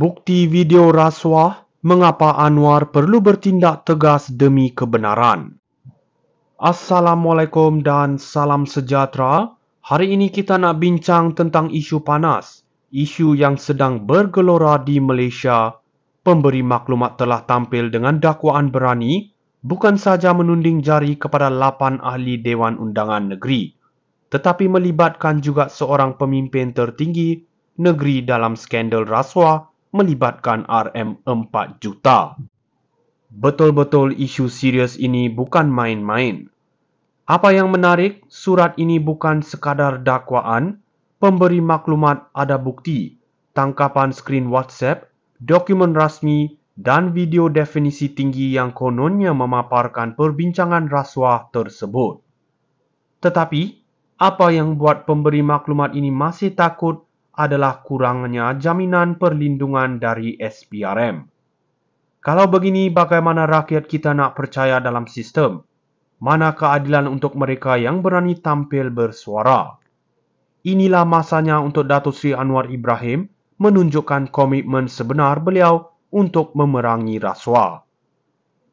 Bukti video rasuah, mengapa Anwar perlu bertindak tegas demi kebenaran? Assalamualaikum dan salam sejahtera. Hari ini kita nak bincang tentang isu panas, isu yang sedang bergelora di Malaysia. Pemberi maklumat telah tampil dengan dakwaan berani, bukan saja menunding jari kepada 8 ahli Dewan Undangan Negeri, tetapi melibatkan juga seorang pemimpin tertinggi negeri dalam skandal rasuah melibatkan RM4 juta. Betul-betul isu serius ini bukan main-main. Apa yang menarik, surat ini bukan sekadar dakwaan, pemberi maklumat ada bukti, tangkapan skrin WhatsApp, dokumen rasmi dan video definisi tinggi yang kononnya memaparkan perbincangan rasuah tersebut. Tetapi, apa yang buat pemberi maklumat ini masih takut adalah kurangnya jaminan perlindungan dari SPRM. Kalau begini, bagaimana rakyat kita nak percaya dalam sistem? Mana keadilan untuk mereka yang berani tampil bersuara? Inilah masanya untuk Datuk Seri Anwar Ibrahim menunjukkan komitmen sebenar beliau untuk memerangi rasuah.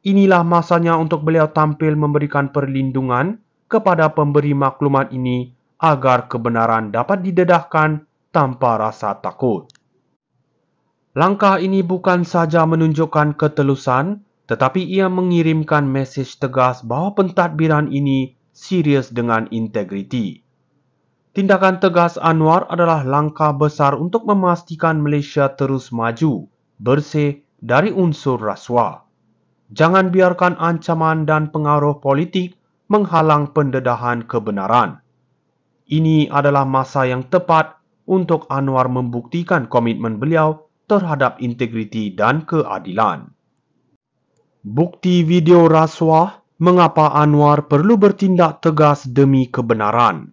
Inilah masanya untuk beliau tampil memberikan perlindungan kepada pemberi maklumat ini agar kebenaran dapat didedahkan tanpa rasa takut. Langkah ini bukan saja menunjukkan ketelusan, tetapi ia mengirimkan mesej tegas bahawa pentadbiran ini serius dengan integriti. Tindakan tegas Anwar adalah langkah besar untuk memastikan Malaysia terus maju, bersih dari unsur rasuah. Jangan biarkan ancaman dan pengaruh politik menghalang pendedahan kebenaran. Ini adalah masa yang tepat untuk Anwar membuktikan komitmen beliau terhadap integriti dan keadilan. Bukti video rasuah, mengapa Anwar perlu bertindak tegas demi kebenaran?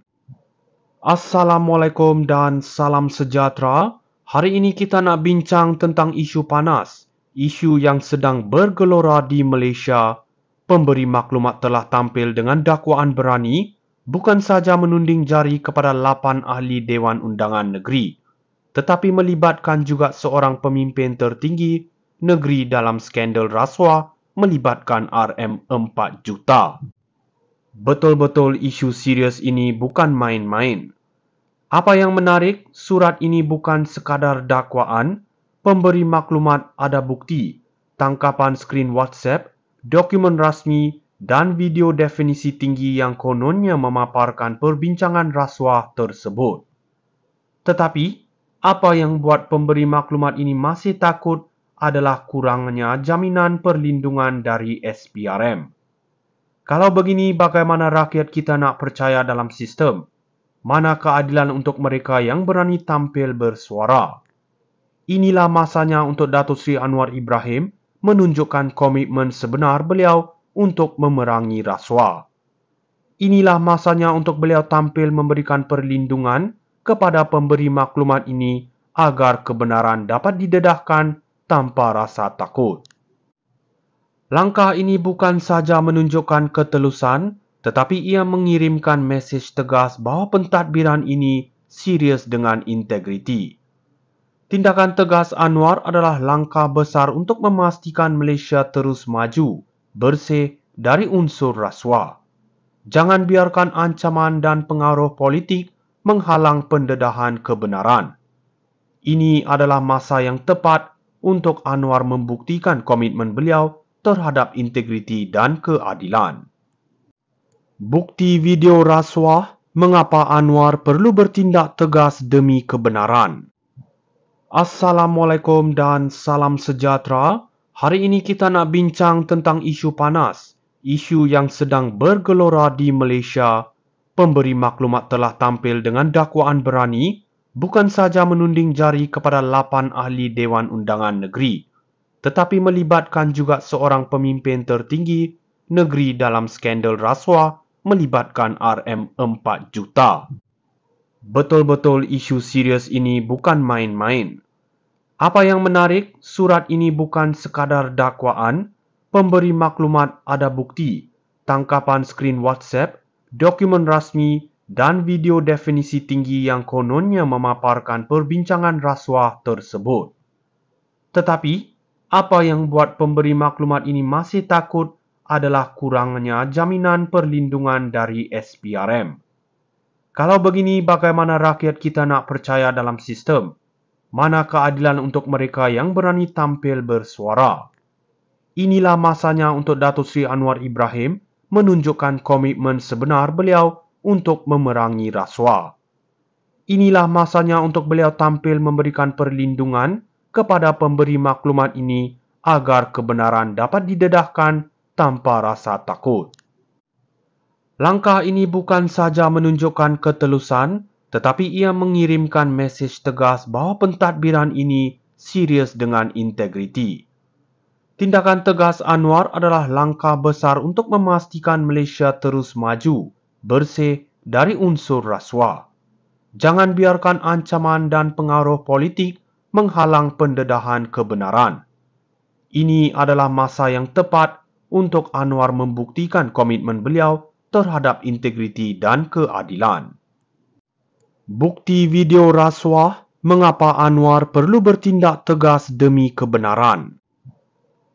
Assalamualaikum dan salam sejahtera. Hari ini kita nak bincang tentang isu panas, isu yang sedang bergelora di Malaysia. Pemberi maklumat telah tampil dengan dakwaan berani, bukan saja menunding jari kepada 8 ahli Dewan Undangan Negeri, tetapi melibatkan juga seorang pemimpin tertinggi negeri dalam skandal rasuah melibatkan RM4 juta. Betul-betul isu serius ini bukan main-main. Apa yang menarik, surat ini bukan sekadar dakwaan, pemberi maklumat ada bukti, tangkapan skrin WhatsApp, dokumen rasmi dan video definisi tinggi yang kononnya memaparkan perbincangan rasuah tersebut. Tetapi, apa yang buat pemberi maklumat ini masih takut adalah kurangnya jaminan perlindungan dari SPRM. Kalau begini, bagaimana rakyat kita nak percaya dalam sistem? Mana keadilan untuk mereka yang berani tampil bersuara? Inilah masanya untuk Datuk Seri Anwar Ibrahim menunjukkan komitmen sebenar beliau untuk memerangi rasuah. Inilah masanya untuk beliau tampil memberikan perlindungan kepada pemberi maklumat ini agar kebenaran dapat didedahkan tanpa rasa takut. Langkah ini bukan saja menunjukkan ketelusan, tetapi ia mengirimkan mesej tegas bahawa pentadbiran ini serius dengan integriti. Tindakan tegas Anwar adalah langkah besar untuk memastikan Malaysia terus maju, bersih dari unsur rasuah. Jangan biarkan ancaman dan pengaruh politik menghalang pendedahan kebenaran. Ini adalah masa yang tepat untuk Anwar membuktikan komitmen beliau terhadap integriti dan keadilan. Bukti video rasuah, mengapa Anwar perlu bertindak tegas demi kebenaran? Assalamualaikum dan salam sejahtera. Hari ini kita nak bincang tentang isu panas, isu yang sedang bergelora di Malaysia. Pemberi maklumat telah tampil dengan dakwaan berani, bukan saja menunding jari kepada 8 ahli Dewan Undangan Negeri, tetapi melibatkan juga seorang pemimpin tertinggi negeri dalam skandal rasuah melibatkan RM4 juta. Betul-betul isu serius ini bukan main-main. Apa yang menarik, surat ini bukan sekadar dakwaan, pemberi maklumat ada bukti, tangkapan skrin WhatsApp, dokumen rasmi dan video definisi tinggi yang kononnya memaparkan perbincangan rasuah tersebut. Tetapi, apa yang buat pemberi maklumat ini masih takut adalah kurangnya jaminan perlindungan dari SPRM. Kalau begini, bagaimana rakyat kita nak percaya dalam sistem? Mana keadilan untuk mereka yang berani tampil bersuara? Inilah masanya untuk Datuk Seri Anwar Ibrahim menunjukkan komitmen sebenar beliau untuk memerangi rasuah. Inilah masanya untuk beliau tampil memberikan perlindungan kepada pemberi maklumat ini agar kebenaran dapat didedahkan tanpa rasa takut. Langkah ini bukan saja menunjukkan ketelusan, tetapi ia mengirimkan mesej tegas bahawa pentadbiran ini serius dengan integriti. Tindakan tegas Anwar adalah langkah besar untuk memastikan Malaysia terus maju, bersih dari unsur rasuah. Jangan biarkan ancaman dan pengaruh politik menghalang pendedahan kebenaran. Ini adalah masa yang tepat untuk Anwar membuktikan komitmen beliau terhadap integriti dan keadilan. Bukti video rasuah, mengapa Anwar perlu bertindak tegas demi kebenaran.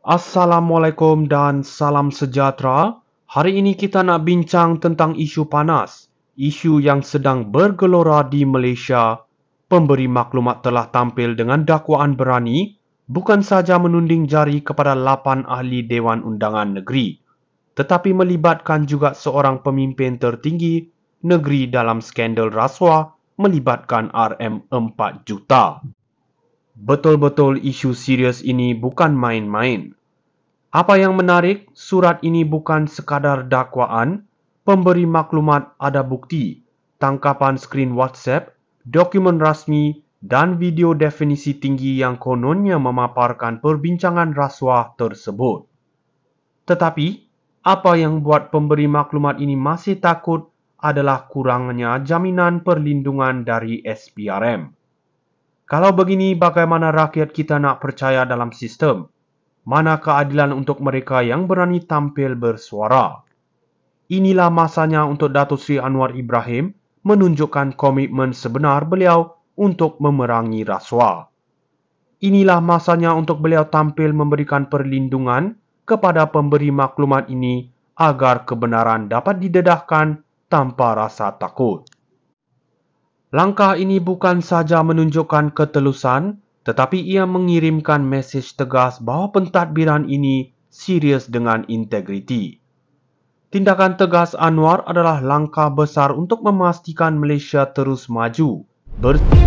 Assalamualaikum dan salam sejahtera. Hari ini kita nak bincang tentang isu panas, isu yang sedang bergelora di Malaysia. Pemberi maklumat telah tampil dengan dakwaan berani, bukan saja menunding jari kepada 8 ahli Dewan Undangan Negeri, tetapi melibatkan juga seorang pemimpin tertinggi negeri dalam skandal rasuah melibatkan RM4 juta. Betul-betul isu serius ini bukan main-main. Apa yang menarik, surat ini bukan sekadar dakwaan, pemberi maklumat ada bukti, tangkapan skrin WhatsApp, dokumen rasmi dan video definisi tinggi yang kononnya memaparkan perbincangan rasuah tersebut. Tetapi, apa yang buat pemberi maklumat ini masih takut adalah kurangnya jaminan perlindungan dari SPRM. Kalau begini, bagaimana rakyat kita nak percaya dalam sistem? Mana keadilan untuk mereka yang berani tampil bersuara? Inilah masanya untuk Datuk Seri Anwar Ibrahim menunjukkan komitmen sebenar beliau untuk memerangi rasuah. Inilah masanya untuk beliau tampil memberikan perlindungan kepada pemberi maklumat ini agar kebenaran dapat didedahkan tanpa rasa takut. Langkah ini bukan saja menunjukkan ketelusan, tetapi ia mengirimkan mesej tegas bahawa pentadbiran ini serius dengan integriti. Tindakan tegas Anwar adalah langkah besar untuk memastikan Malaysia terus maju, bersih